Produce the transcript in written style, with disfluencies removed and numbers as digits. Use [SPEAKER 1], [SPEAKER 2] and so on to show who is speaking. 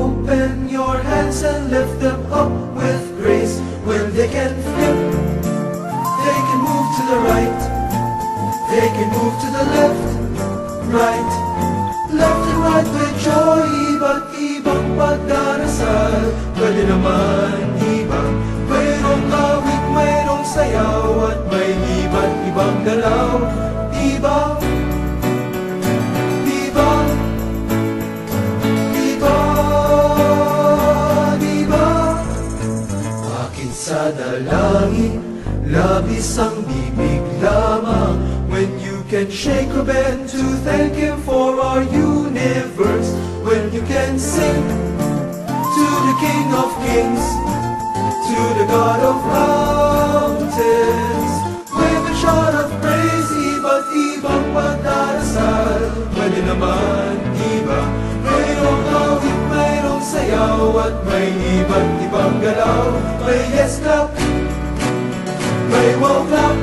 [SPEAKER 1] open your hands and lift them up with grace. When they can flip, they can move to the right, they can move to the left, right, left and right with joy. Iba't ibang pagdarasal, pwede naman iba. Mayroong awit, mayroong sayaw, at may iba't ibang galaw. Diba? Diba? Diba? Diba? Akin sa dalangin, labis ang bibig lamang, when you can shake or bend to thank Him for our universe. When you can sing to the King of Kings, to the God of mountains, with a shout of praise. Iba't ibang pagdarasal, pwede naman iba. Mayroong awit, mayroong sayaw, at may iba't ibang galaw. May yes clap, may wow clap,